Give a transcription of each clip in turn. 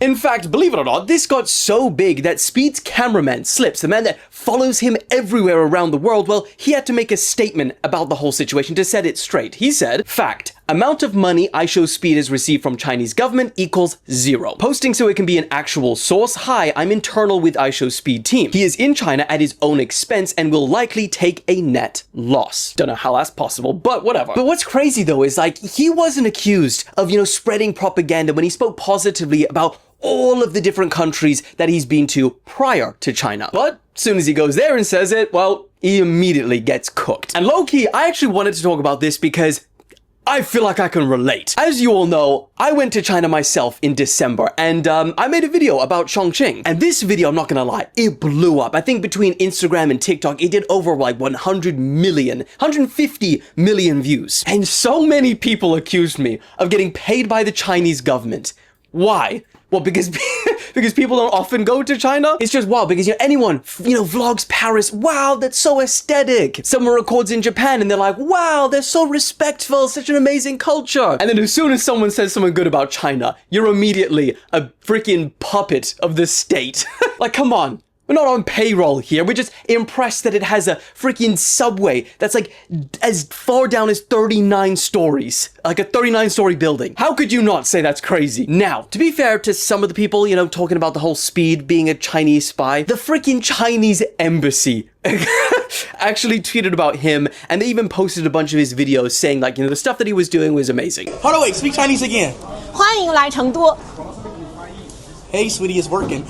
In fact, believe it or not, this got so big that Speed's cameraman, Slips, the man that follows him everywhere around the world, well, he had to make a statement about the whole situation to set it straight. He said, fact, amount of money iShowSpeed has received from Chinese government equals 0. Posting so it can be an actual source. Hi, I'm internal with iShowSpeed team. He is in China at his own expense and will likely take a net loss. Don't know how that's possible, but whatever. But what's crazy though is like, he wasn't accused of, spreading propaganda when he spoke positively about all of the different countries that he's been to prior to China. But as soon as he goes there and says it, well, he immediately gets cooked. And low-key, I actually wanted to talk about this because I feel like I can relate. As you all know, I went to China myself in December and I made a video about Chongqing. And this video, I'm not gonna lie, it blew up. I think between Instagram and TikTok, it did over like 150 million views. And so many people accused me of getting paid by the Chinese government. Why? Well, because people don't often go to China. It's just wow, because anyone, vlogs Paris. Wow, that's so aesthetic. Someone records in Japan and they're like, wow, they're so respectful, such an amazing culture. And then as soon as someone says something good about China, you're immediately a freaking puppet of the state. Like, come on. We're not on payroll here. We're just impressed that it has a freaking subway that's like as far down as 39 stories. Like a 39-story building. How could you not say that's crazy? Now, to be fair to some of the people, talking about the whole Speed being a Chinese spy, the freaking Chinese embassy actually tweeted about him, and they even posted a bunch of his videos saying like, the stuff that he was doing was amazing. Hold on, wait, speak Chinese again. 欢迎来成都. Hey, sweetie, it's working.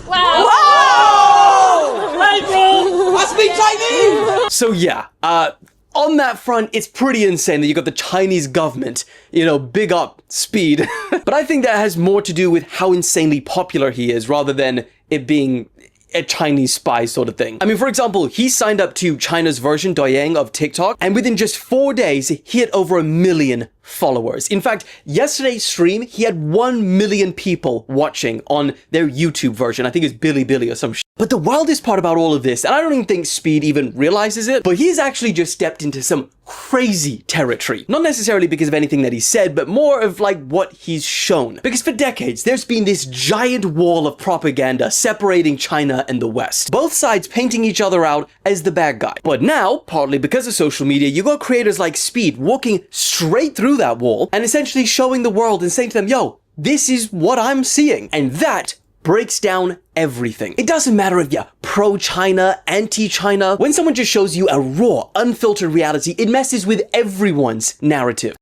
Wow. Hey, bro, I speak Chinese! So yeah, on that front, it's pretty insane that you got the Chinese government, big up Speed. But I think that has more to do with how insanely popular he is rather than it being a Chinese spy sort of thing. I mean, for example, he signed up to China's version, Douyin, of TikTok, and within just 4 days, he had over 1 million followers. In fact, yesterday's stream, he had 1 million people watching on their YouTube version. I think it's Bilibili or some shit. But the wildest part about all of this, and I don't even think Speed even realizes it, but he's actually just stepped into some crazy territory. Not necessarily because of anything that he said, but more of like what he's shown. Because for decades, there's been this giant wall of propaganda separating China and the West. Both sides painting each other out as the bad guy. But now, partly because of social media, you got creators like Speed walking straight through that wall and essentially showing the world and saying to them, yo, this is what I'm seeing. And that breaks down everything. It doesn't matter if you're pro-China, anti-China. When someone just shows you a raw, unfiltered reality, it messes with everyone's narrative.